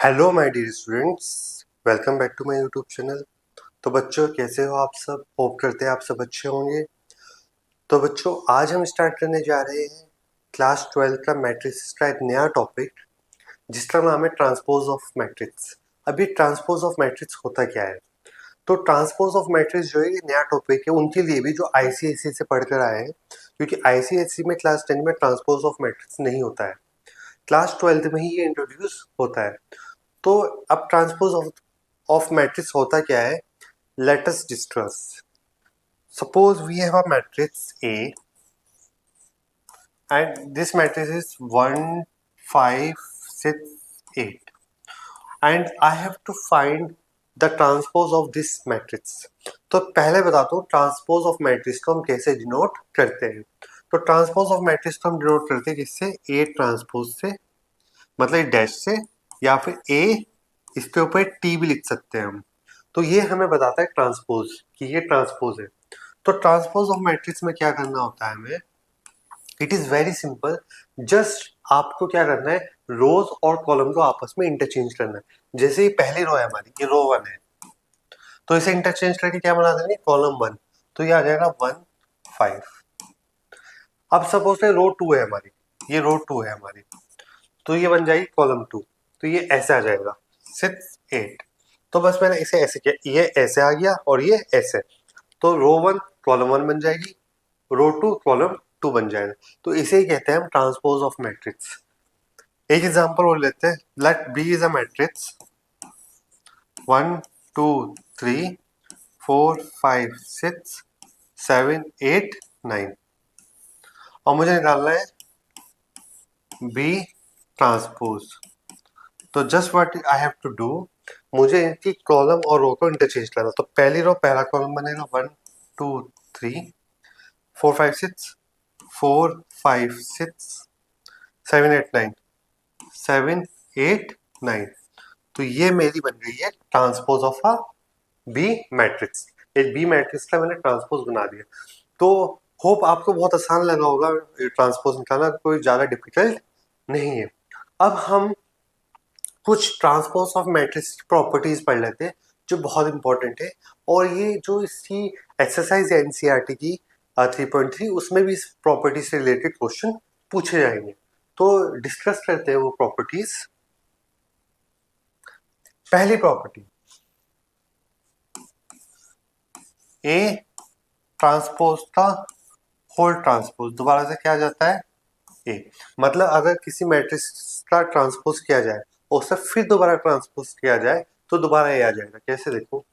Hello my dear students, welcome back to my YouTube channel. तो बच्चों कैसे हो आप सब? होप करते हैं आप सब अच्छे होंगे। तो बच्चों आज हम स्टार्ट करने जा रहे हैं क्लास 12 का मैट्रिक्स का एक नया टॉपिक जिसका नाम है ट्रांसपोज ऑफ मैट्रिक्स। अभी ट्रांसपोज ऑफ मैट्रिक्स होता क्या है? तो ट्रांसपोज ऑफ मैट्रिक्स जो है ये नया टॉपिक है उनके लिए भी जो आईसीएसई से पढ़कर आए हैं, क्योंकि आईसीएसई में क्लास 10 में ट्रांसपोज ऑफ मैट्रिक्स नहीं होता है, क्लास 12 में ही ये इंट्रोड्यूस होता है। तो अब ट्रांसपोज ऑफ मैट्रिक्स होता क्या है, let us discuss. Suppose we have a matrix A and this matrix is 1 5 6 8 and I have to find the transpose of this matrix. तो पहले बताता हूँ ट्रांसपोज ऑफ मैट्रिक्स को हम कैसे डिनोट करते हैं। तो ट्रांसपोज ऑफ मैट्रिक्स को हम डिनोट करते हैं किससे? ए ट्रांसपोज से, मतलब डैश से, या फिर ए इसके ऊपर टी भी लिख सकते हैं हम। तो ये हमें बताता है ट्रांसपोज कि ये ट्रांसपोज है। तो ट्रांसपोज ऑफ मैट्रिक्स में क्या करना होता है हमें? It is very simple. Just आपको क्या करना है, रोज और कॉलम को आपस में इंटरचेंज करना है। जैसे ही पहली रो है हमारी, ये रो 1 है, तो इसे इंटरचेंज करके क्या बना देंगे, कॉलम 1। तो ये आ जाएगा 1 5। अब सपोज रो 2 है हमारी, ये रो 2 है हमारी, तो ये बन जाएगी कॉलम 2। तो ये ऐसे आ जाएगा 6 8। तो बस मैंने इसे ऐसे किया, ये ऐसे आ गया और ये ऐसे। तो रो 1 कॉलम 1 बन जाएगी, रो 2 कॉलम 2 बन जाएगा। तो इसे ही कहते हैं हम ट्रांसपोज ऑफ मैट्रिक्स। एक एग्जांपल और लेते हैं। Let B is a matrix 1 2 3 4 5 6 7 8 9 और मुझे निकालना है बी ट्रांसपोज। तो just what I have to do, मुझे इनकी कॉलम और रो को इंटरचेंज करना। तो पहली रो पहला कॉलम बनेगा 1 2 3 4 5 6 4 5 6 7 8 9 7 8 9। तो ये मेरी बन गई है transpose of a B matrix. एक बी मैट्रिक्स का मैंने ट्रांसपोज बना दिया। तो होप आपको बहुत आसान लगा होगा, ट्रांसपोज निकालना कोई ज़्यादा डिफिकल्ट नहीं है। अब हम कुछ ट्रांसपोज ऑफ मैट्रिक्स की प्रॉपर्टीज पढ़ लेते हैं जो बहुत इंपॉर्टेंट है। और ये जो इसकी एक्सरसाइज है एनसीईआरटी की 3.3, उसमें भी इस प्रॉपर्टी से रिलेटेड क्वेश्चन पूछे जाएंगे। तो डिस्कस करते हैं वो प्रॉपर्टीज। पहली प्रॉपर्टी, ए ट्रांसपोज का होल ट्रांसपोज दोबारा से क्या आ जाता है, ए। मतलब अगर किसी मैट्रिक्स का ट्रांसपोज किया जाए और उससे फिर दोबारा ट्रांसपोज किया जाए तो दोबारा ए आ जाएगा। कैसे देखो,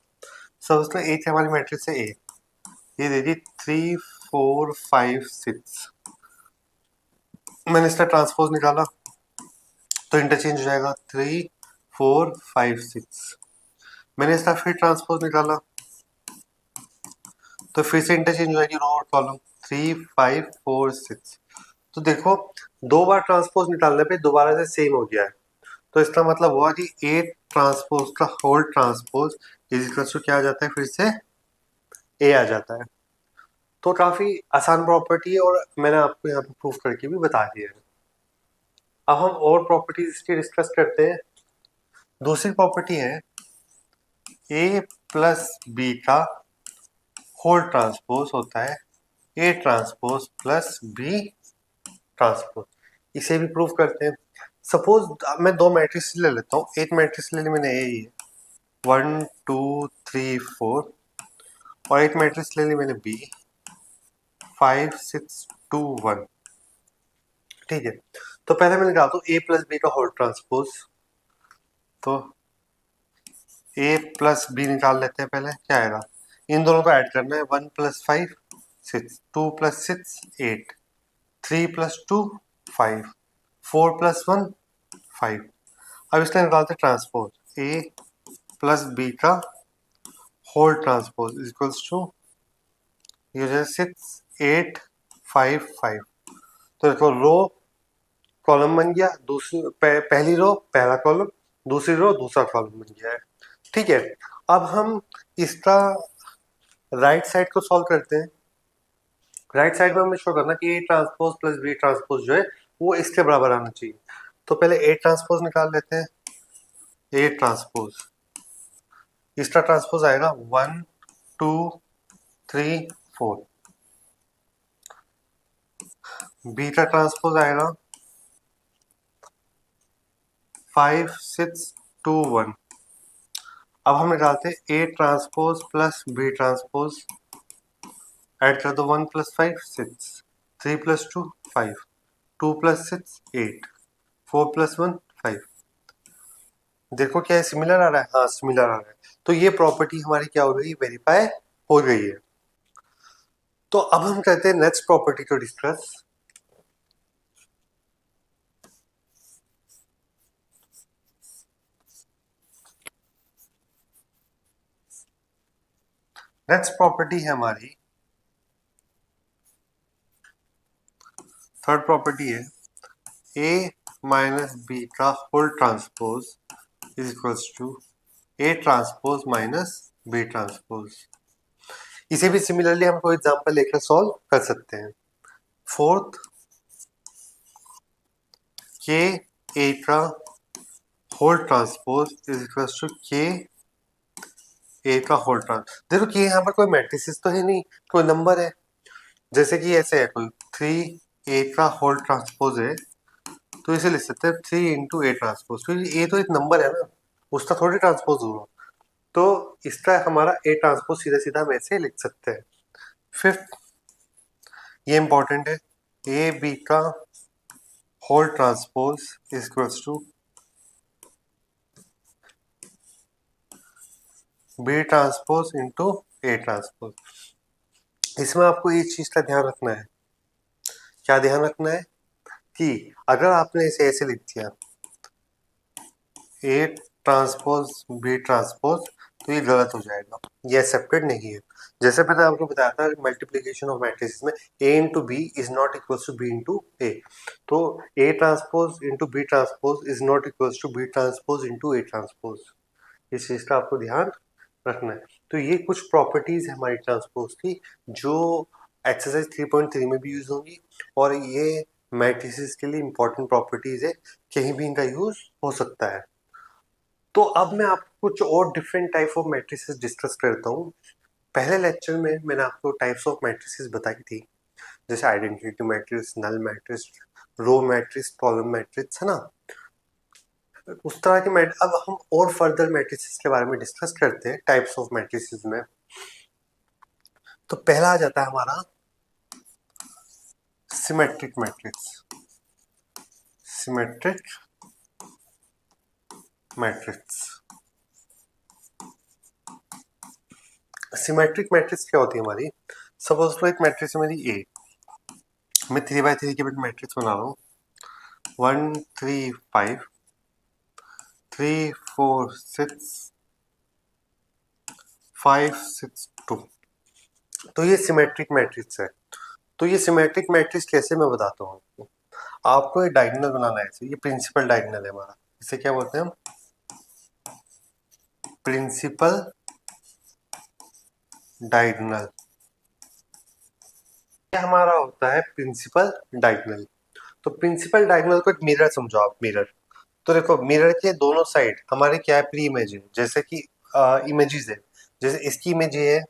सबसे ए थी हमारी मैट्रिक्स है ए, ये दे दी 3 4 5 6। मैंने इसका ट्रांसपोज निकाला तो इंटरचेंज हो जाएगा 3 4 5 6। मैंने इसका फिर ट्रांसपोज निकाला तो फिर से इंटरचेंज हो जाएगी रो और कॉलम 3 5 4 6। तो देखो दो बार ट्रांसपोज निकालने पे दोबारा से सेम हो गया है। तो इसका मतलब हुआ कि ए ट्रांसपोज का whole transpose is equal to क्या आ जाता है, फिर से ए आ जाता है। तो काफी आसान प्रॉपर्टी है और मैंने आपको यहाँ पे प्रूफ करके भी बता दिया है। अब हम और प्रॉपर्टीज की डिस्कस करते हैं। दूसरी प्रॉपर्टी है ए प्लस बी का होल ट्रांसपोज होता है A transpose plus B transpose. इसे भी प्रूफ करते हैं। सपोज मैं दो मैट्रिक्स ले लेता हूँ। एक मैट्रिक्स ले ली मैंने ए ही है 1 2 3 4, और एक मैट्रिक्स ले ली मैंने बी 5 6 2 1। ठीक है, तो पहले मैं निकालता हूँ ए प्लस बी का होल ट्रांसपोज। तो ए प्लस बी निकाल लेते हैं। पहले क्या आएगा, इन दोनों को ऐड करना है। 1 प्लस 5 6, 2 प्लस 6 8, 3 प्लस 2 5, 4 प्लस 1 5। अब इसका निकालते हैं ट्रांसपोज। ए प्लस बी का whole transpose is equals to ये हो जाए 6 8 5 5। तो देखो रो कॉलम बन गया, दूसरी पहली रो पहला कॉलम, दूसरी रो दूसरा कॉलम बन गया है। ठीक है, अब हम इसका राइट साइड को सॉल्व करते हैं। राइट साइड में हमें शो करना कि A transpose plus B transpose जो है वो इसके बराबर आना चाहिए। तो पहले ए ट्रांसपोज निकाल लेते हैं। ए ट्रांसपोज, इसका ट्रांसपोज आएगा 1 2 3 4, बी का ट्रांसपोज आएगा 5 6 2 1। अब हम निकालते हैं A transpose plus B transpose, add कर दो 1 + 5 6, 3 + 2 5, 2 + 6 8, 4 + 1 5। देखो क्या है, सिमिलर आ रहा है? हाँ सिमिलर आ रहा है। तो ये प्रॉपर्टी हमारी क्या हो गई, वेरीफाई हो गई है। तो अब हम कहते हैं नेक्स्ट प्रॉपर्टी को डिस्कस। नेक्स्ट प्रॉपर्टी है हमारी, थर्ड प्रॉपर्टी है ए माइनस बी का whole transpose is equals to A transpose minus B transpose. इसे भी सिमिलरली हम कोई एग्जांपल लेकर सॉल्व कर सकते हैं। फोर्थ, के ए का whole transpose is equals to K A का होल ट्रांस। देखो कि यहाँ पर कोई मैट्रिसेस तो है नहीं, कोई नंबर है। जैसे कि ऐसे है, कोई 3 ए का होल ट्रांसपोज है, तो इसे लिख सकते हैं 3 इंटू ए ट्रांसपोज, क्योंकि ए तो एक नंबर है ना, उसका थोड़ी ट्रांसपोज होगा। तो इसका हमारा ए ट्रांसपोज सीधा सीधा हम ऐसे लिख सकते हैं। फिफ्थ, ये इंपॉर्टेंट है, ए बी का whole transpose is equals to B transpose into A transpose. इसमें आपको एक चीज का ध्यान रखना है। क्या ध्यान रखना है कि अगर आपने इसे ऐसे लिख दिया ए ट्रांसपोज बी ट्रांसपोज, तो ये गलत हो जाएगा, ये एक्सेप्टेड नहीं है। जैसे मैंने आपको बताया था मल्टीप्लिकेशन ऑफ मैट्रिसेस में A into B is not equals to B into A, तो A transpose into B transpose is not equals to B transpose into A transpose. इस चीज का आपको ध्यान रखना है। तो ये कुछ प्रॉपर्टीज है हमारी ट्रांसपोज की, जो एक्सरसाइज 3.3 में भी यूज होंगी, और ये मैट्रिसेस के लिए इंपॉर्टेंट प्रॉपर्टीज है, कहीं भी इनका यूज हो सकता है। तो अब मैं आपको कुछ और different type of matrices discuss करता हूँ। पहले लेक्चर में मैंने आपको टाइप्स ऑफ मैट्रिसेस बताई थी, जैसे identity matrix, null matrix, row matrix, column matrix, है ना। उस तरह के अब हम और फर्दर मैट्रिसेस के बारे में डिस्कस करते हैं टाइप्स ऑफ मैट्रिसेस में। तो पहला आ जाता है हमारा symmetric matrix. Symmetric matrix, symmetric matrix क्या होती है हमारी? सपोज तो एक मैट्रिक्स है मेरी ए, मैं 3x3 की मैट्रिक्स बना रहा हूँ, 1 3 5 3 4 6 5 6 2। तो ये सिमेट्रिक मैट्रिक्स है। तो ये सिमेट्रिक मैट्रिक्स कैसे, मैं बताता हूँ आपको। आपको एक डायगोनल बनाना है, ये प्रिंसिपल डायगोनल है हमारा, इसे क्या बोलते हैं हम? Principal diagonal. ये हमारा होता है प्रिंसिपल डायगोनल। तो प्रिंसिपल डायगोनल को एक मिरर समझो आप, मिरर। तो देखो मिरर के दोनों साइड हमारे क्या है, प्री इमेज है, जैसे कि इमेजेस है। जैसे इसकी इमेज ये है,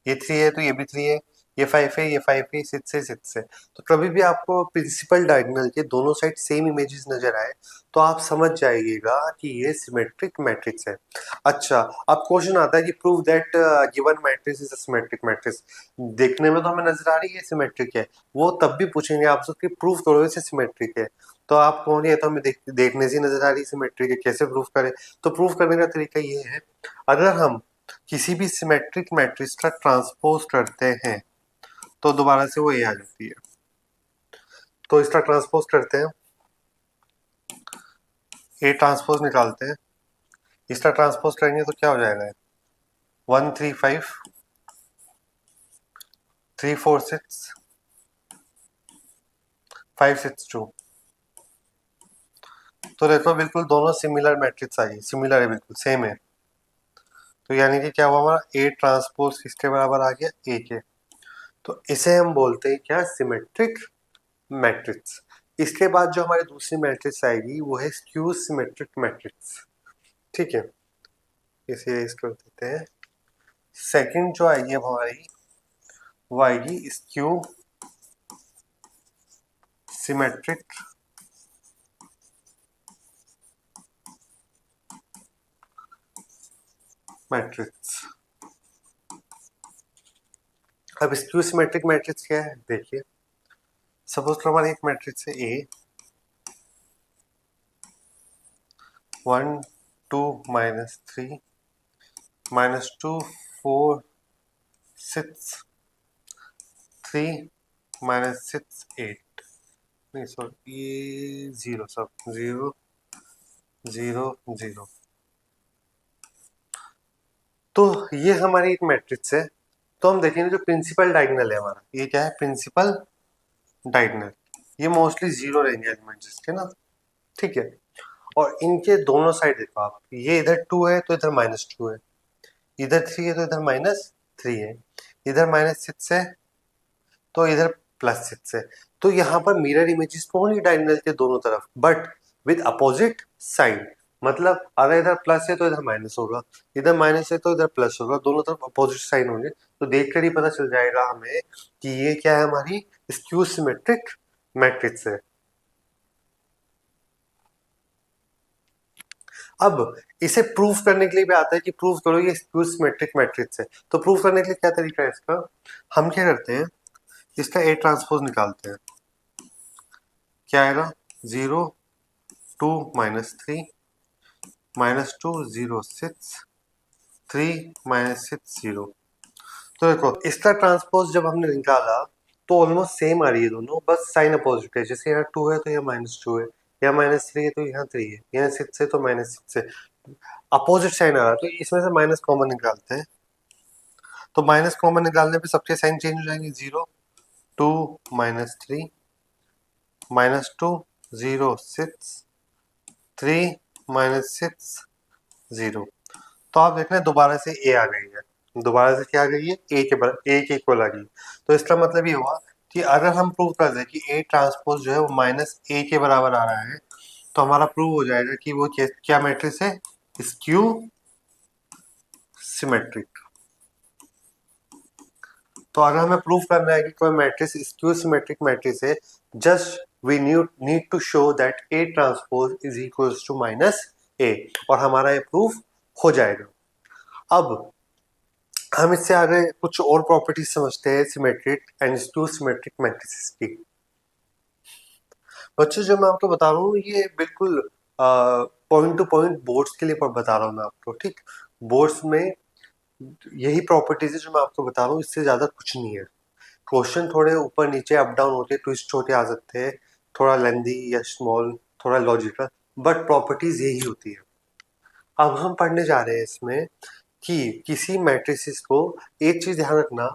ये 3 है तो ये भी 3 है, ये 5 है, ये 5 है, 6 है, 6 है। तो कभी भी आपको प्रिंसिपल डायगोनल के दोनों साइड सेम इमेजेस नजर आए, तो आप समझ जाइएगा कि ये सिमेट्रिक मैट्रिक्स है। अच्छा, अब क्वेश्चन आता है कि prove that given matrix is a symmetric matrix. देखने में तो हमें नजर आ रही है सिमेट्रिक है, वो तब भी पूछेंगे आपसे कि प्रूव करो इसे सिमेट्रिक है। तो आप कौन है, तो हमें देखने से नजर आ रही है सिमेट्रिक है, कैसे प्रूव करें? तो प्रूव करने का तरीका ये है, अगर हम किसी भी सिमेट्रिक मैट्रिक्स का ट्रांसपोज करते हैं, तो दोबारा से वो ए आ जाती है। तो इसका ट्रांसपोज करते हैं, ए ट्रांसपोज निकालते हैं, इसका ट्रांसपोज करेंगे तो क्या हो जाएगा? 1 3 5 3 4 6 5 6 2। तो देखो बिल्कुल दोनों सिमिलर मैट्रिक्स आई, सिमिलर है, बिल्कुल सेम है। तो यानी कि क्या हुआ, हमारा ए ट्रांसपोज किसके बराबर आ गया? ए के। तो इसे हम बोलते हैं क्या? Symmetric matrix. इसके बाद जो हमारी दूसरी मैट्रिक्स आएगी वो है स्क्यू सिमेट्रिक मैट्रिक्स। ठीक है, इसे इस कर देते हैं। सेकंड जो आएगी अब हमारी, वो आएगी स्क्यू सिमेट्रिक मैट्रिक्स। अब स्क्यू सिमेट्रिक मैट्रिक्स क्या है देखिए, सपोज करो हमारी एक मैट्रिक्स है ए 1 2 -3 -2 4 6 3 -6 8, नहीं सॉरी ये 0, सब 0 0 0। तो ये हमारी एक मैट्रिक्स है। तो हम देखेंगे जो प्रिंसिपल डायगोनल है हमारा, ये क्या है, प्रिंसिपल डायगोनल। ये मोस्टली 0 रहेंगे एलिमेंट्स इसके ना, ठीक है। और इनके दोनों साइड देखो आप, ये इधर 2 है तो इधर -2 है, इधर 3 है तो इधर -3 है, इधर -6 है तो इधर +6 है। तो यहाँ पर मिरर इमेजेस तो होंगी डायगोनल के दोनों तरफ, बट विद अपोजिट साइन। मतलब अगर इधर प्लस है तो इधर माइनस होगा, इधर माइनस है तो इधर प्लस होगा, दोनों तरफ अपोजिट साइन होंगे। तो देखकर ही पता चल जाएगा हमें कि ये क्या है, हमारी स्क्यू सिमेट्रिक मैट्रिक्स है। अब इसे प्रूफ करने के लिए भी आता है कि प्रूफ करो ये स्क्यू सिमेट्रिक मैट्रिक्स है। तो प्रूफ करने के लिए क्या तरीका है इसका, हम क्या करते हैं, इसका ए ट्रांसपोज निकालते हैं। क्या आएगा, 0 2 -3 -2 0 6 3 -6 0। तो देखो इसका ट्रांसपोज जब हमने निकाला तो ऑलमोस्ट सेम आ रही है दोनों, बस साइन अपोजिट है। जैसे यहाँ 2 है तो यहाँ -2 है, यहाँ -3 है तो यहाँ 3 है, यहाँ 6 है तो -6 है, अपोजिट साइन आ रहा है। तो इसमें से माइनस कॉमन निकालते हैं। तो माइनस कॉमन निकालने पे सबके साइन चेंज हो जाएंगे, 0 2 -3 -2 0 6 3 -6 0। तो आप देख रहे हैं दोबारा से ए आ गई है, दोबारा से क्या आ गई है, ए के इक्वल आ गई। तो इसका मतलब ये हुआ कि अगर हम प्रूव कर दें कि ए ट्रांसपोज जो है वो -a के बराबर आ रहा है, तो हमारा प्रूव हो जाएगा कि वो क्या मैट्रिक्स है, स्क्यू सिमेट्रिक। तो अगर हमें प्रूव करना है कि कोई मैट्रिक्स स्क्यू सिमेट्रिक मैट्रिक्स है, just we need to show that A transpose is equals to -a, और हमारा ये प्रूफ हो जाएगा। अब हम इससे आगे कुछ और प्रॉपर्टीज समझते हैं symmetric and skew symmetric matrices की। बच्चों जो मैं आपको बता रहा हूँ ये बिल्कुल पॉइंट टू पॉइंट बोर्ड्स के लिए बता रहा हूँ मैं आपको, ठीक। बोर्ड्स में यही प्रॉपर्टीज है जो मैं आपको बता रहा हूँ, इससे ज्यादा कुछ नहीं है। क्वेश्चन थोड़े ऊपर नीचे अप डाउन होते, ट्विस्ट होते आ सकते हैं, थोड़ा लेंदी या स्मॉल, थोड़ा लॉजिकल, बट प्रॉपर्टीज यही होती है। अब हम पढ़ने जा रहे हैं इसमें कि किसी मैट्रिसेस को, एक चीज ध्यान रखना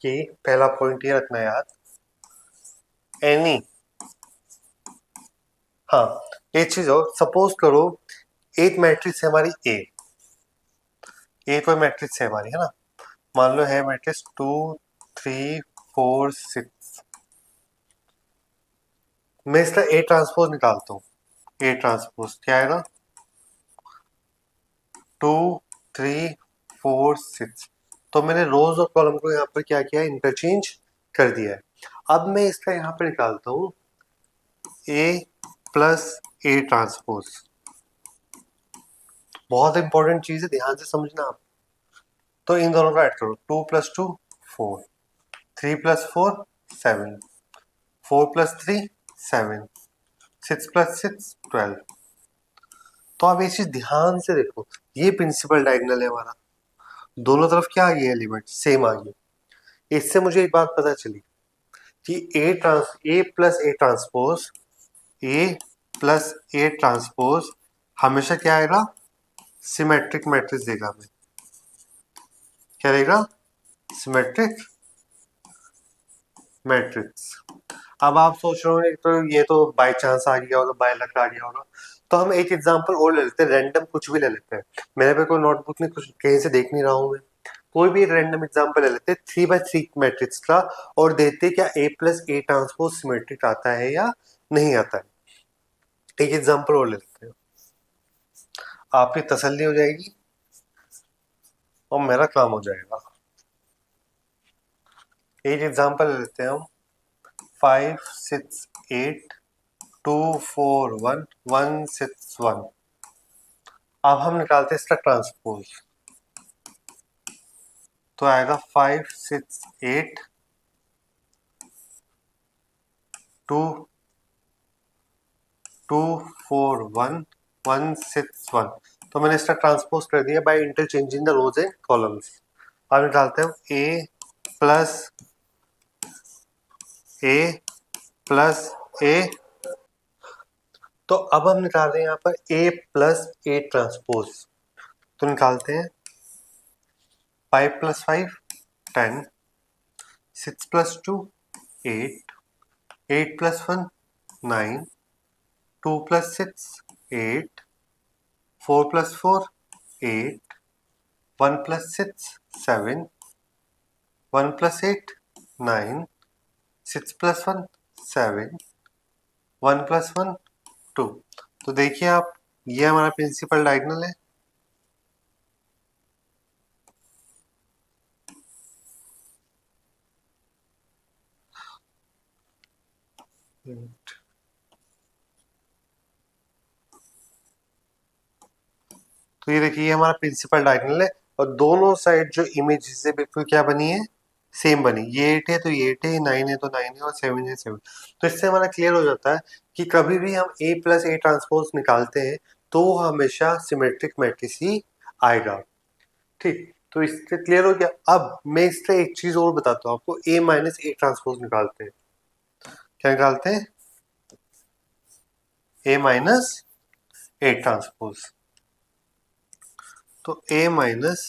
कि पहला पॉइंट ये रखना याद, एनी, हाँ एक चीज और, सपोज करो एक मैट्रिक्स है हमारी ए कोई मैट्रिक्स है हमारी, है ना। मान लो है मैट्रिक्स 2 3 4 6। मैं इसका ए ट्रांसपोज निकालता हूँ, ए ट्रांसपोज क्या आएगा, 2 3 4 6। तो मैंने रोज और कॉलम को यहाँ पर क्या किया, इंटरचेंज कर दिया है। अब मैं इसका यहाँ पर निकालता हूँ ए प्लस ए ट्रांसपोज। बहुत इंपॉर्टेंट चीज है, ध्यान से समझना आप। तो इन दोनों का ऐड करो, 2 + 2 4, 3 + 4 7, 4 + 3 7, 6 + 6 12। तो आप ये चीज ध्यान से देखो, ये प्रिंसिपल डायगोनल है हमारा, दोनों तरफ क्या आ गई, एलिमेंट सेम आ गई। इससे मुझे एक बात पता चली कि ए प्लस ए ट्रांसपोज हमेशा क्या आएगा, सिमेट्रिक मैट्रिक्स देगा हमें। क्या देगा, सिमेट्रिक मैट्रिक्स। अब आप सोच रहे होंगे तो ये तो बाय चांस आ गया होगा, बाय लक आ गया होगा। तो हम एक एग्जांपल और ले लेते हैं, रैंडम कुछ भी ले लेते हैं। मेरे पे कोई नोटबुक नहीं, कुछ कहीं से देख नहीं रहा हूँ मैं, कोई भी रैंडम एग्जांपल ले लेते हैं 3/3 मैट्रिक्स का, और देखते क्या ए प्लस ए ट्रांसपोज सिमेट्रिक आता है या नहीं आता है। एक एग्जांपल और ले लेते हैं। आपकी तसल्ली हो जाएगी और मेरा काम हो जाएगा। एक एग्जांपल लेते हैं हम, 5 6 8 2 4 1 1 6 1। अब हम निकालते हैं इसका ट्रांसपोज, तो आएगा 5 6 8 2 2 4 1 1 6 1। तो मैंने इसका ट्रांसपोज कर दिया by interchanging the rows and columns. अब निकालते हैं a प्लस a। तो अब हम निकाल रहे हैं यहाँ पर a प्लस a ट्रांसपोज, तो निकालते हैं 5 + 5 10, 6 + 2 8, 8 + 1 9, 2 + 6 8, 4 + 4 8, 1 + 6 7, 1 + 8 9, 6 + 1 7, 1 + 1 2। तो देखिए आप, ये हमारा प्रिंसिपल डायगोनल है। तो ये देखिए, ये हमारा प्रिंसिपल डायगोनल है और दोनों साइड जो इमेजेस है बिल्कुल क्या बनी है, सेम बनी। ये 8 है तो ये 8 है, 9 है तो 9 है और 7 है 7। तो इससे हमारा क्लियर हो जाता है कि कभी भी हम a प्लस a ट्रांसपोज निकालते हैं तो वो हमेशा सिमेट्रिक मैट्रिक्स ही आएगा। ठीक, तो इससे क्लियर हो गया। अब मैं इससे एक चीज और बताता हूँ आपको, a माइनस a ट्रांसपोज निकालते हैं। क्या निकालते हैं? a minus a transpose. तो a माइनस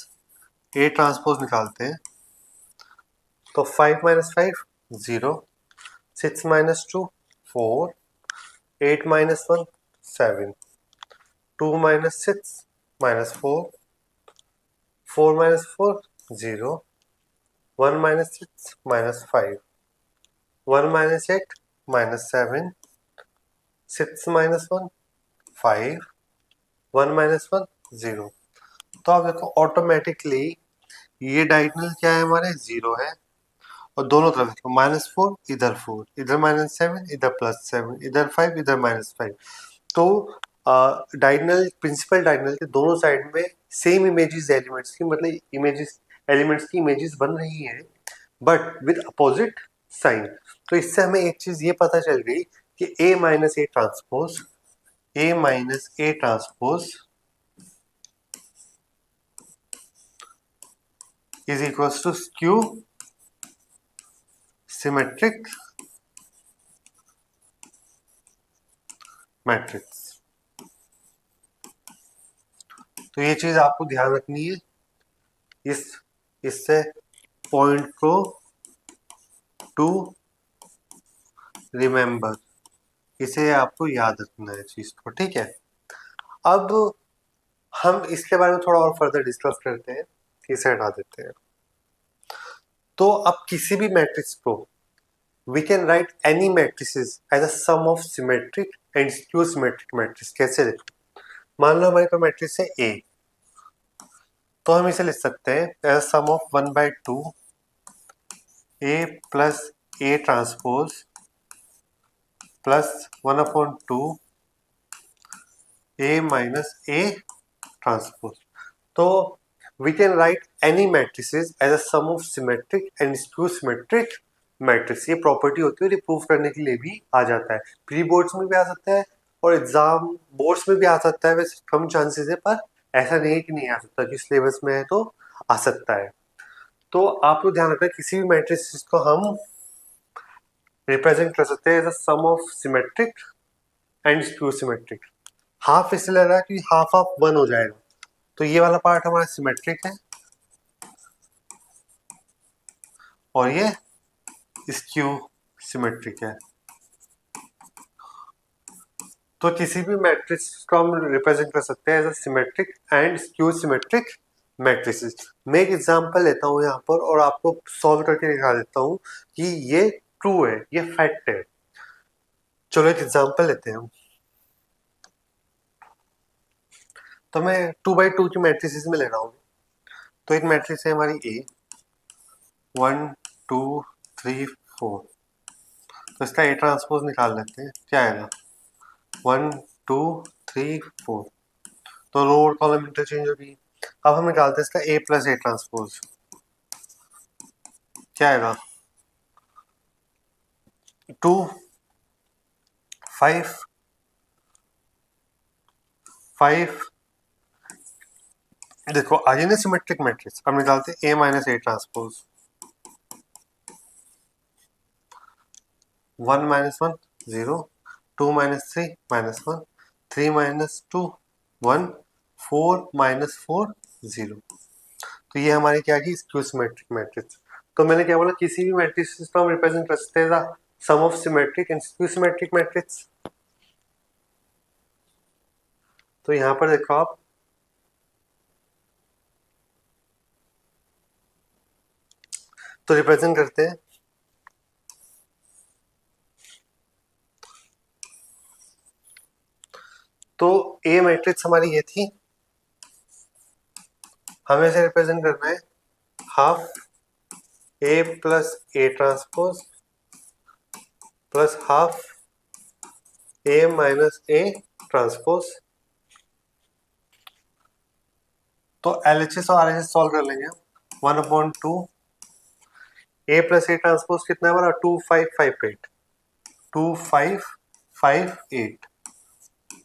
a ट्रांसपोज निकालते हैं, तो 5 - 5 0, 6 - 2 4, 8 - 1 7, 2 - 6 -4, 4 - 4 0, 1 - 6 -5, 1 - 8 -7, 6 - 1 5, 1 - 1 0। तो आप देखो ऑटोमेटिकली ये डायगोनल क्या है, हमारे 0 है और दोनों तरफ देखो -4 इधर 4 इधर -7 इधर +7 इधर 5 इधर -5। तो डायगोनल, प्रिंसिपल डायगोनल के दोनों साइड में सेम इमेजेस एलिमेंट्स की, मतलब इमेजेस एलिमेंट्स की इमेजेस बन रही हैं बट विद अपोजिट साइन। तो इससे हमें एक चीज ये पता चल गई कि a minus A transpose is equals to skew symmetric matrix. तो ये चीज आपको ध्यान रखनी है, इस इससे पॉइंट को टू रिमेंबर, इसे आपको याद रखना है चीज को, ठीक है। अब हम इसके बारे में थोड़ा और फर्दर डिस्कस करते हैं, इसे हटा देते हैं। तो अब किसी भी मैट्रिक्स को we can write any matrices as a sum of symmetric and skew symmetric matrix। कैसे देखो, मान लो हमारे पास मैट्रिक्स है A, तो हम इसे लिख सकते हैं as sum of 1/2 A plus A transpose plus 1/2 A minus A transpose. तो we can write any matrices as a sum of symmetric and skew symmetric matrix. ये प्रॉपर्टी होती है और ये प्रूव करने के लिए भी आ जाता है, प्री बोर्ड्स में भी आ सकता है और एग्जाम बोर्ड्स में भी आ सकता है। वैसे कम चांसेस है, पर ऐसा नहीं है कि नहीं आ सकता, जिस सिलेबस में है तो आ सकता है। तो आपको ध्यान रखना है, किसी भी मैट्रिक्स को हम रिप्रेजेंट कर सकते हैं as a sum of symmetric and skew symmetric. Half इसलिए लग रहा है कि हाफ ऑफ 1 हो जाएगा, तो ये वाला पार्ट हमारा सिमेट्रिक है और ये स्क्यू सिमेट्रिक है। तो किसी भी मैट्रिक्स को हम रिप्रेजेंट कर सकते हैं as a symmetric and skew symmetric matrices. मैं एक एग्जांपल लेता हूं यहाँ पर और आपको सॉल्व करके दिखा देता हूँ कि ये ट्रू है, ये फैक्ट है। चलो एक एग्जांपल लेते हैं हम। तो मैं 2x2 की मैट्रिसेस में ले रहा हूँ। तो एक मैट्रिक्स है हमारी ए, 1 2 3 4। तो इसका ए ट्रांसपोज निकाल लेते हैं, क्या आएगा 1 2 3 4। तो रो और कॉलम इंटरचेंज होगी। अब हम निकालते हैं इसका ए प्लस ए ट्रांसपोज, क्या आएगा 2 5 5। देखो आज ना सिमेट्रिक मैट्रिक्स, अब निकालते हैं A minus A transpose, 1 minus 1 0, 2 minus 3 minus 1, 3 minus 2 1, 4 minus 4 0। तो ये हमारी क्या की स्क्यू सिमेट्रिक मैट्रिक्स। तो मैंने क्या बोला, किसी भी मैट्रिक्स को हम रिप्रेजेंट कर सकते हैं sum of symmetric and skew symmetric matrix. तो यहाँ पर देखो आप, तो रिप्रेजेंट करते हैं। तो ए मैट्रिक्स हमारी ये थी, हमें इसे रिप्रेजेंट करना है half A plus A transpose plus half A minus A transpose. तो LHS और RHS सॉल्व कर लेंगे। 1/2 ए प्लस ए ट्रांसपोज कितना है हमारा 2558, 2558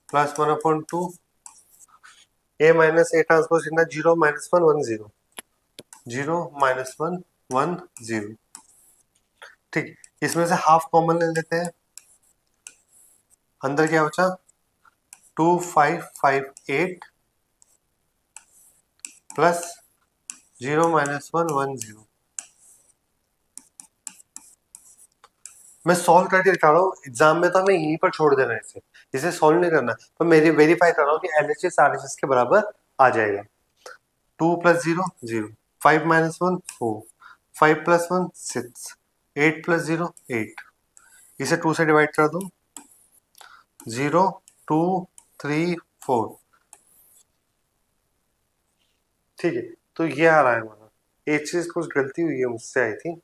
plus 1/2 A minus A transpose कितना 0 माइनस 1 1 0, 0 माइनस 1 1 0। ठीक, इसमें से हाफ कॉमन ले लेते हैं, अंदर क्या बचा 2558 प्लस 0 माइनस 1 1 0। मैं सॉल्व करके दिखा रहा हूँ, एग्जाम में तो हमें यहीं पर छोड़ देना है इसे, इसे सॉल्व नहीं करना। तो मेरी वेरीफाई कर रहा हूँ कि LHS RHS के बराबर आ जाएगा। 2 प्लस 0 0, 5 माइनस 1 4, 5 प्लस 1 6, 8 प्लस 0 8। इसे 2 से डिवाइड कर दूं, 0 2 3 4। ठीक है, तो ये आ रहा है हमारा। एक चीज कुछ गलती हुई है मुझसे, आई थिंक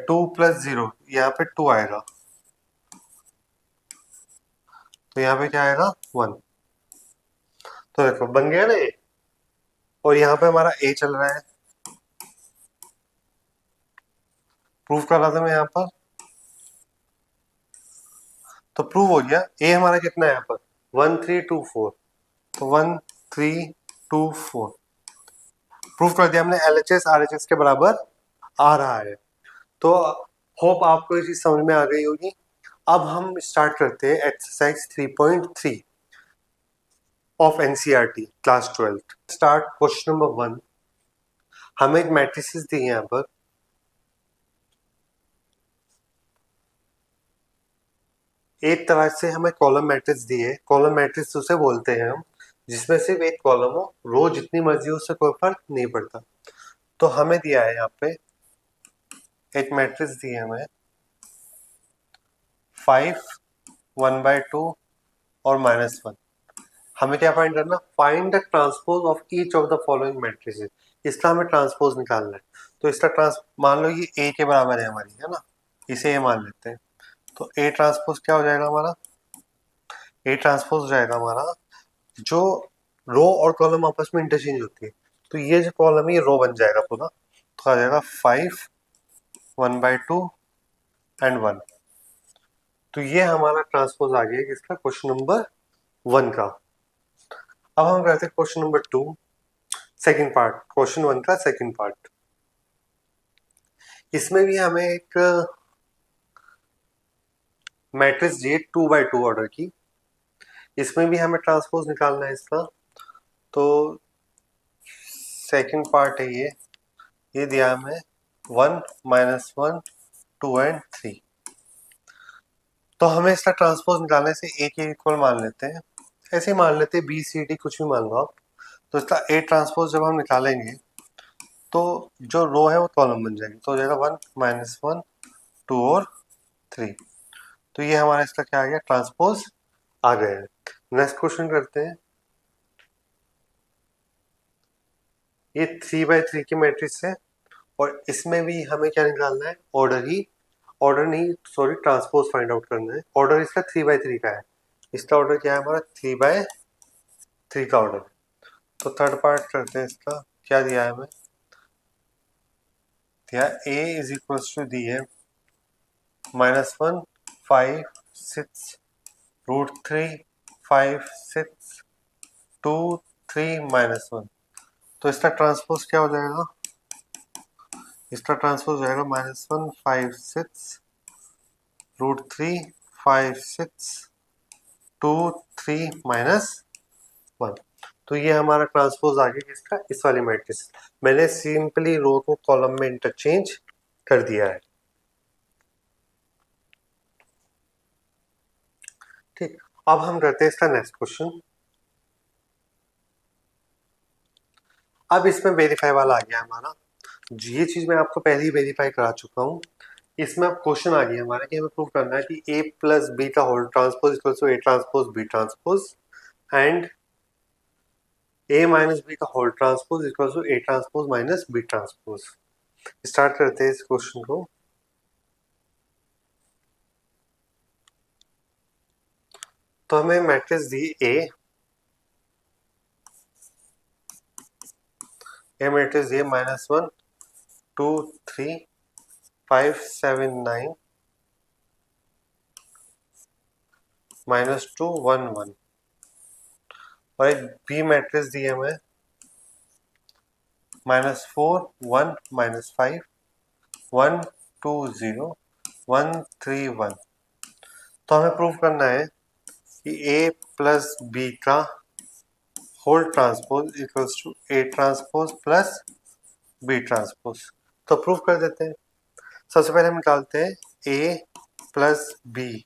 2 प्लस 0, यहाँ पे 2 आएगा, तो यहाँ पे क्या आएगा 1। तो देखो बन गया ना ये, और यहाँ पे हमारा ए चल रहा है, प्रूव कर रहा था मैं यहाँ पर, तो प्रूव हो गया। ए हमारा कितना है यहाँ पर 1 3 2 4, तो 1 3 2 4 प्रूव कर दिया हमने। LHS RHS के बराबर आ रहा है। तो होप आपको ये चीज समझ में आ गई होगी। अब हम स्टार्ट करते हैं exercise 3.3 of NCERT class 12। Start question number 1। हमें एक मैट्रिसेस दी है यहाँ पर, एक तरह से हमें कॉलम मैट्रिक्स दी है। कॉलम मैट्रिक्स उसे बोलते हैं हम जिसमें सिर्फ एक कॉलम हो, रो जितनी मर्जी हो उससे कोई फर्क नहीं पड़ता। तो हमें दिया है यहाँ पे एक मैट्रिक्स दी है हमें 5 1/2 और -1। हमें क्या फाइंड करना, find the transpose of each of the following matrices. इसका हमें ट्रांसपोज निकालना है। तो इसका मान लो ये ए के बराबर है हमारी, है ना, इसे ए मान लेते हैं। तो ए ट्रांसपोज क्या हो जाएगा हमारा, ए ट्रांसपोज हो जाएगा हमारा, जो रो और कॉलम आपस में इंटरचेंज होती है, तो ये जो कॉलम है ये रो बन जाएगा पूरा। तो आ जाएगा 5 1/2 एंड 1। तो ये हमारा ट्रांसपोज आ गया किसका, क्वेश्चन नंबर 1 का। अब हम करते हैं question number 2, second part, question 1 का सेकंड पार्ट। इसमें भी हमें एक मैट्रिक्स दी 2/2 ऑर्डर की, इसमें भी हमें ट्रांसपोज निकालना है इसका। तो सेकंड पार्ट है ये दिया हमें 1 -1 2 एंड 3। तो हमें इसका ट्रांसपोज निकालने से ए के इक्वल मान लेते हैं, ऐसे ही मान लेते हैं BCD कुछ भी मान लो आप। तो इसका ए ट्रांसपोज जब हम निकालेंगे तो जो रो है वो कॉलम बन जाएगी, तो हो जाएगा 1 -1 2 और 3। तो ये हमारा इसका क्या आ गया, ट्रांसपोज आ गया है। नेक्स्ट क्वेश्चन करते हैं। ये 3/3 की मैट्रिक्स है और इसमें भी हमें क्या निकालना है, ऑर्डर नहीं सॉरी ट्रांसपोज फाइंड आउट करना है। ऑर्डर इसका 3/3 का है, इसका ऑर्डर क्या है हमारा 3/3 का ऑर्डर। तो थर्ड पार्ट करते हैं इसका, क्या दिया है हमें, दिया a इज इक्वल टू दी है -1 5 6 √3 5 6 2 3 -1। तो इसका ट्रांसपोज क्या हो जाएगा, इसका ट्रांसपोज हो जाएगा -1 5 6 √3 5 6 2 3 -1। तो ये हमारा ट्रांसपोज आ गया किसका, इस वाली मैट्रिक्स। मैंने सिंपली रो को कॉलम में इंटरचेंज कर दिया है। ठीक, अब हम करते हैं इसका नेक्स्ट क्वेश्चन। अब इसमें वेरीफाई वाला आ गया हमारा, ये चीज मैं आपको पहले ही वेरीफाई करा चुका हूँ। इसमें अब क्वेश्चन आ गया हमारा कि हमें प्रूव करना है कि a प्लस बी का whole transpose equal to a transpose b transpose and a minus B का whole transpose equal to a transpose minus b transpose. Start करते हैं इस क्वेश्चन को। तो हमें मैट्रिक्स दी ए मैट्रिक्स दी -1 2 3 5 7 9 -2 1 1 और एक बी मैट्रिक्स दी है हमें -4 1 -5 1 2 0 1 3 1। तो हमें प्रूव करना है कि a प्लस बी का whole transpose equals to a transpose plus b transpose. तो प्रूव कर देते हैं। सबसे पहले हम निकालते हैं a प्लस बी।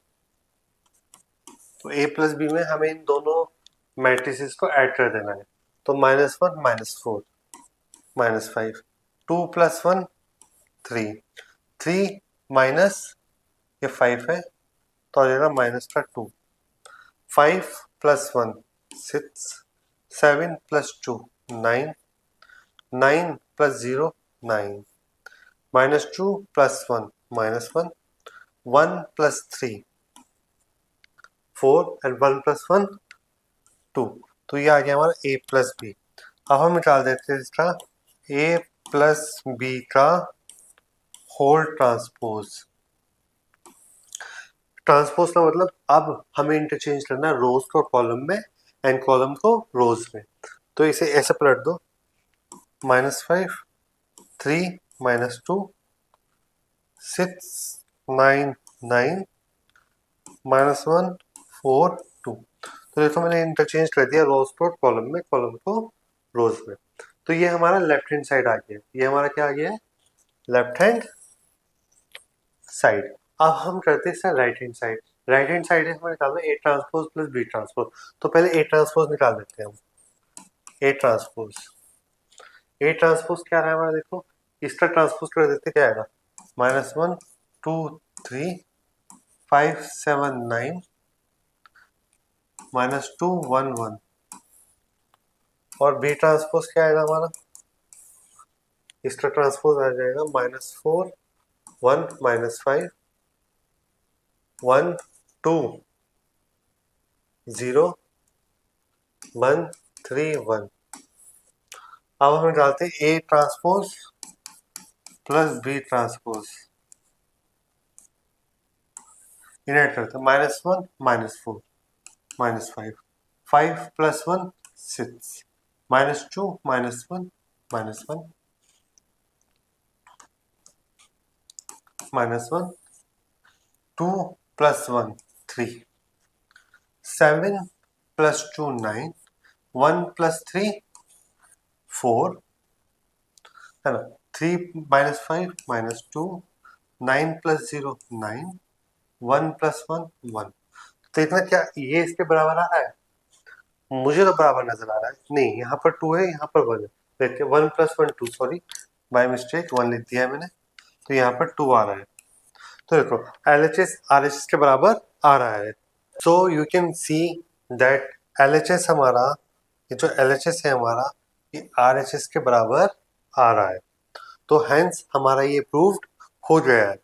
तो a प्लस बी में हमें इन दोनों मैट्रिसेस को ऐड कर देना है। तो -1 -4 -5 2 + 1 3 3 माइनस ये 5 है तो आ जाएगा -2 5 + 1 6 7 + 2 9 9 + 0 9 -2 + 1 -1 1 + 3 4 एंड 1 + 1 2। तो ये आ गया हमारा a प्लस बी। अब हम निकाल देते हैं इसका a प्लस बी का होल ट्रांसपोज। ट्रांसपोज का मतलब अब हमें इंटरचेंज करना है रोज को कॉलम में एंड कॉलम को रोज में। तो इसे ऐसे पलट दो -5 3 -2 6 9 9 -1 4 2। तो देखो मैंने इंटरचेंज कर दिया रोज को कॉलम में, कॉलम को रोज में। तो ये हमारा लेफ्ट हैंड साइड आ गया, ये हमारा क्या आ गया है, लेफ्ट हैंड साइड। अब हम करते हैं इसका right hand side. Right hand side है हमें निकालना है a transpose plus b transpose. तो पहले a ट्रांसपोज निकाल देते हैं हम। a ट्रांसपोज क्या रहा है हमारा, देखो इसका ट्रांसपोज कर देते क्या आएगा, -1 2 3 5 7 9 -2 1 1 और b ट्रांसपोज क्या आएगा हमारा, इसका ट्रांसपोज आ जाएगा -4 1 -5 1 2 0 1 3 1। अब हम डालते हैं a transpose plus b transpose, इन्हें करते हैं -1 -4 -5 5 + 1 6 -2 -1 -1 -1 2 + 1 3 7 + 2 9 1 + 3 4 है ना, 3 -5 -2 9 + 0 9 1 + 1 1। तो इतना क्या ये इसके बराबर आ रहा है, मुझे तो बराबर नजर आ रहा है, नहीं यहाँ पर 2 है यहाँ पर 1 है। देखिए 1 + 1 2, सॉरी बाय मिस्टेक 1 लिख दिया है मैंने, तो यहाँ पर 2 आ रहा है। तो देखो LHS RHS के बराबर आ रहा है। So you can see that LHS हमारा, ये जो LHS है हमारा ये RHS के बराबर आ रहा है, तो हेंस हमारा ये प्रूव्ड हो गया है।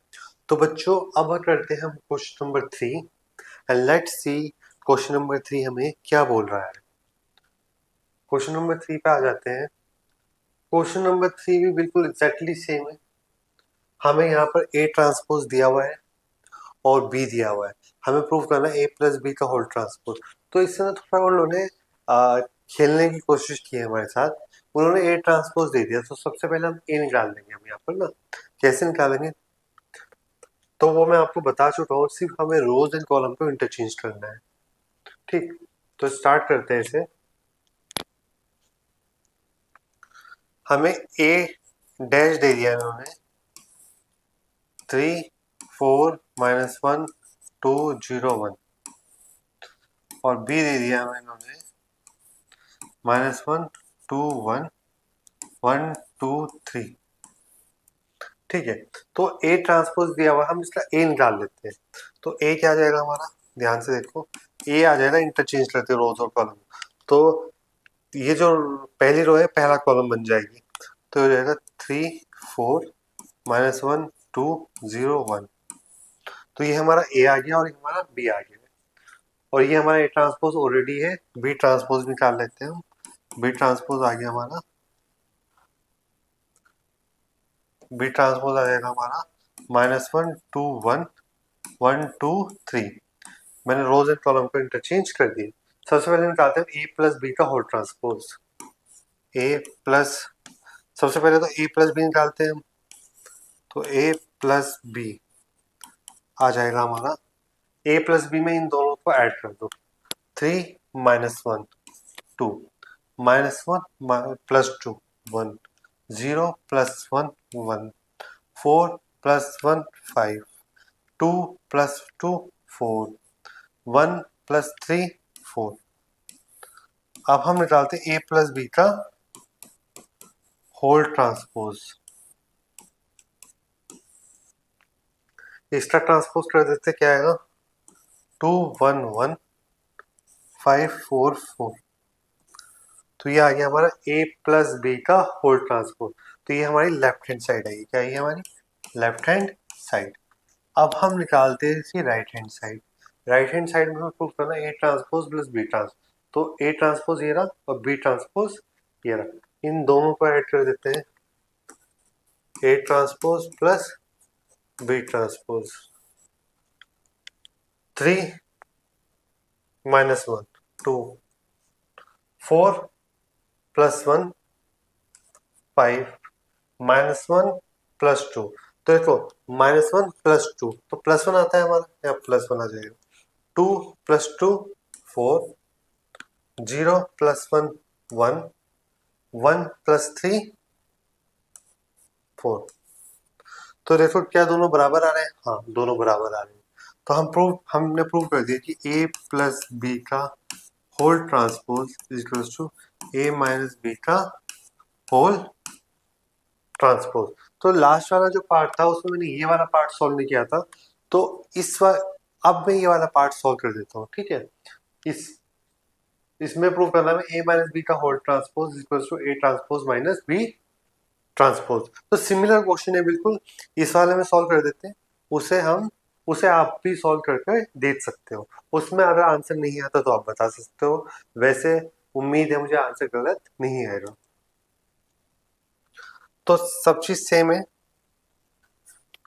तो बच्चों अब करते हैं हम question number 3 and let's see question number 3 हमें क्या बोल रहा है। क्वेश्चन नंबर 3 पे आ जाते हैं। क्वेश्चन नंबर 3 भी बिल्कुल एग्जैक्टली सेम है। हमें यहाँ पर A ट्रांसपोज दिया हुआ है और B दिया हुआ है, हमें प्रूव करना है A प्लस बी का होल ट्रांसपोज। तो इससे ना थोड़ा उन्होंने खेलने की कोशिश की है हमारे साथ। उन्होंने A ट्रांसपोज दे दिया, तो सबसे पहले हम A निकाल लेंगे। हम यहाँ पर ना कैसे निकालेंगे तो वो मैं आपको बता चुका हूँ, सिर्फ हमें रोज एंड कॉलम को इंटरचेंज करना है। ठीक, तो स्टार्ट करते हैं इसे। हमें A डैश दे दिया इन्होंने 3 4 -1 2 0 1 और B दे दिया हमें इन्होंने -1 2 1 1 2 3। ठीक है, तो A ट्रांसपोज दिया हुआ, हम इसका A निकाल लेते हैं। तो A क्या आ जाएगा हमारा, ध्यान से देखो, A आ जाएगा, इंटरचेंज करते हैं रोज और कॉलम। तो ये जो पहली रो है पहला कॉलम बन जाएगी, तो हो जाएगा 3 4 -1 2 0 1। तो ये हमारा A आ गया और ये हमारा B आ गया, और ये हमारा A ट्रांसपोज ऑलरेडी है। B ट्रांसपोज निकाल लेते हैं हम। B ट्रांसपोज आ गया हमारा, B ट्रांसपोज आ जाएगा हमारा -1 2 1 1 2 3। मैंने रोज एंड कॉलम को इंटरचेंज कर दिए। सबसे पहले निकालते हैं A प्लस बी का होल ट्रांसपोज। A प्लस, सबसे पहले तो A प्लस बी निकालते हैं हम, तो A प्लस बी आ जाएगा हमारा। A प्लस बी में इन दोनों को ऐड कर दो, 3 -1 2 -1 plus 2 1 0 plus 1 1 4 plus 1 5 2 plus 2 4 1 plus 3 4। अब हम निकालते हैं A प्लस बी का होल ट्रांसपोज। इसका ट्रांसपोज कर देते, क्या आएगा 2 1 1 5 4 4। तो ये आ गया हमारा A प्लस बी का होल ट्रांसपोज। तो ये हमारी लेफ्ट हैंड साइड आएगी, क्या है हमारी लेफ्ट हैंड साइड। अब हम निकालते हैं इसकी right hand side. Right hand side में प्रूव करना A transpose plus B transpose. तो A ट्रांसपोज ये रहा और B ट्रांसपोज ये रहा, इन दोनों को ऐड कर देते हैं, A transpose plus B transpose. 3 -1 2 4 plus 1 5 -1 plus 2। तो देखो -1 प्लस 2, तो +1 आता है हमारा, यहाँ +1 आ जाएगा। 2 प्लस 2 4 0 प्लस 1 1 1 प्लस 3 4। तो देखो क्या दोनों बराबर आ रहे हैं, हाँ दोनों बराबर आ रहे हैं। तो हमने प्रूव कर दिया कि A प्लस बी का whole transpose is equals to A minus B का होल ट्रांसपोज। तो लास्ट वाला जो पार्ट था उसमें मैंने ये वाला पार्ट सॉल्व नहीं किया था, तो अब मैं ये वाला पार्ट सॉल्व कर देता हूँ। ठीक है, इसमें प्रूव करना है A माइनस बी का whole transpose equals to A transpose minus B transpose. तो सिमिलर क्वेश्चन है बिल्कुल, इस वाले में सॉल्व कर देते हैं। उसे आप भी सॉल्व करके देख सकते हो। उसमें अगर आंसर नहीं आता तो आप बता सकते हो, वैसे उम्मीद है मुझे आंसर गलत नहीं आएगा। तो सब चीज सेम है,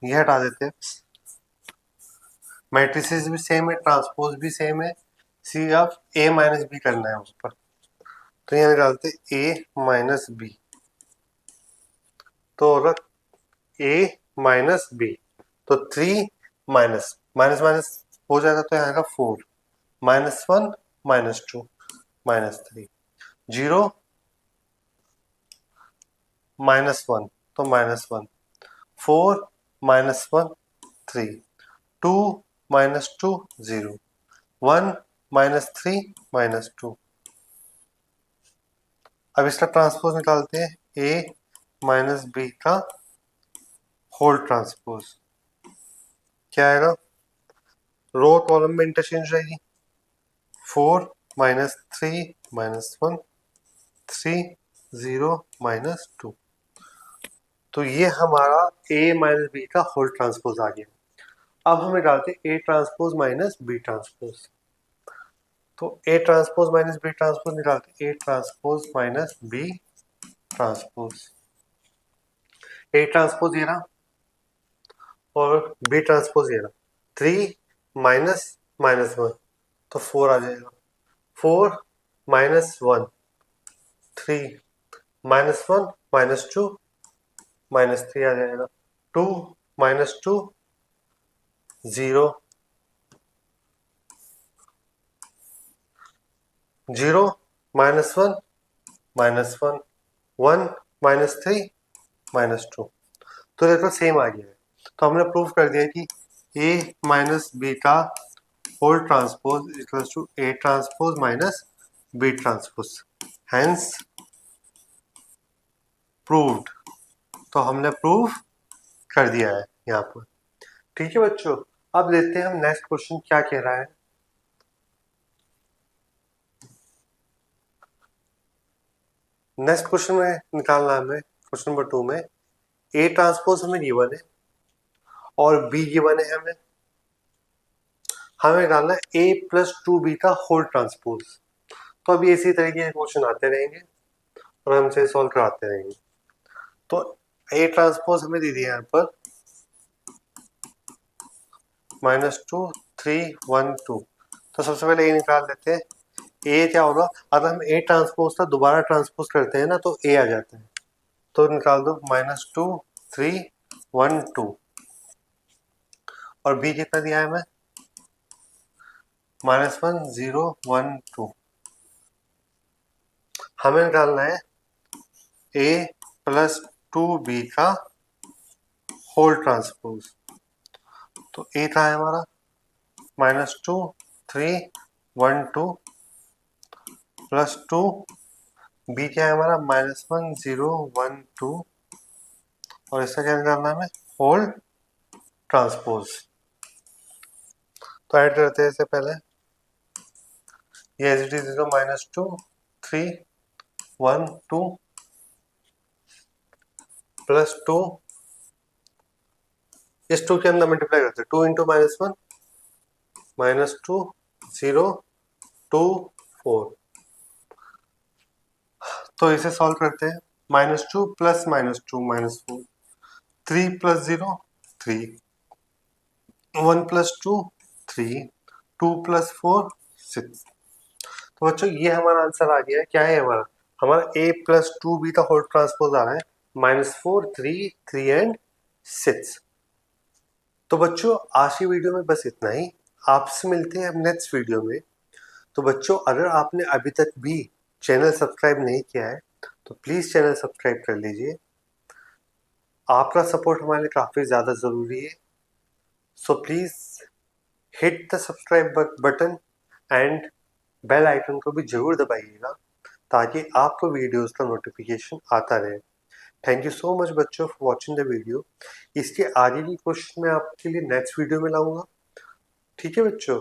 ये हटा देते हैं। मैट्रिसेस भी सेम है, ट्रांसपोज भी सेम है, सी ऑफ A माइनस बी करना है उस पर। तो यहाँ निकालते A माइनस बी, तो होगा A माइनस बी। तो 3 माइनस माइनस माइनस हो जाएगा, तो यहाँ आएगा 4 -1 -2 -3 0 -1, तो -1 4 -1 3 2 -2 0 1 -3 -2। अब इसका ट्रांसपोज निकालते हैं, A माइनस बी का होल ट्रांसपोज। क्या आएगा, रो कॉलम में इंटरचेंज रहेगी, 4 -3 -1 3 0 माइनस 2। तो ये हमारा ए माइनस बी का होल ट्रांसपोज आ गया। अब हमें डालते A transpose minus B transpose. तो A transpose minus B transpose निकालते A transpose minus B transpose. A transpose ये रहा और बी ट्रांसपोज ये रहा। 3 माइनस माइनस 1 तो 4 आ जाएगा। 4 माइनस 1 3 माइनस 1 माइनस 2 माइनस 3 आ जाएगा। 2 minus 2 0 0 minus 1 minus 1 1 minus 3 minus 2। तो देखो सेम आ गया है। तो हमने प्रूव कर दिया कि ए माइनस बी का whole transpose equals to A transpose minus B transpose, hence proved. तो हमने प्रूव कर दिया है यहाँ पर। ठीक है बच्चों, अब देखते हैं हम नेक्स्ट क्वेश्चन क्या कह रहा है। नेक्स्ट क्वेश्चन में निकालना हमें क्वेश्चन नंबर 2 में ए ट्रांसपोज हमें गिवन है और बी गिवन है। हमें निकालना है ए प्लस 2b का होल ट्रांसपोज। तो अभी इसी तरीके के क्वेश्चन आते रहेंगे और हम इसे सॉल्व कराते रहेंगे। तो ए ट्रांसपोज हमें दे दिया यहाँ पर -2 3 1 2। तो सबसे पहले ए निकाल लेते हैं। ए क्या होगा, अगर हम ए ट्रांसपोज का दोबारा ट्रांसपोज करते हैं ना तो ए आ जाता है। तो निकाल दो -2 3 1 2। और बी कितना दिया है हमें -1 0 1 2। हमें निकालना है ए प्लस 2b का होल ट्रांसपोज। तो ए था हमारा -2 3 1 2 प्लस 2, बी क्या है हमारा -1 0 1 2 और इसका क्या निकालना है हमें होल ट्रांसपोज। तो ऐड करते हैं इससे पहले ये एज इट इज -2 3 1 2 प्लस 2, इस 2 के अंदर मल्टीप्लाई करते हैं 2 इंटू -1 -2 0 2 4। तो इसे सॉल्व करते हैं -2 प्लस -2 -4 3 प्लस 0 3 1 प्लस 2 3 2 प्लस 4 6। तो बच्चों ये हमारा आंसर आ गया है। क्या है हमारा हमारा a प्लस 2b का होल ट्रांसपोज आ रहा है -4 3 3 एंड 6। तो बच्चों आज की वीडियो में बस इतना ही। आपसे मिलते हैं अब नेक्स्ट वीडियो में। तो बच्चों अगर आपने अभी तक भी चैनल सब्सक्राइब नहीं किया है तो प्लीज़ चैनल सब्सक्राइब कर लीजिए। आपका सपोर्ट हमारे लिए काफ़ी ज़्यादा ज़रूरी है। So please hit the subscribe button and bell icon को भी जरूर दबाइएगा ताकि आपको वीडियोस का नोटिफिकेशन आता रहे। थैंक यू सो मच बच्चों फॉर वॉचिंग द वीडियो। इसके आगे की क्वेश्चन मैं आपके लिए नेक्स्ट वीडियो में लाऊंगा। ठीक है बच्चों।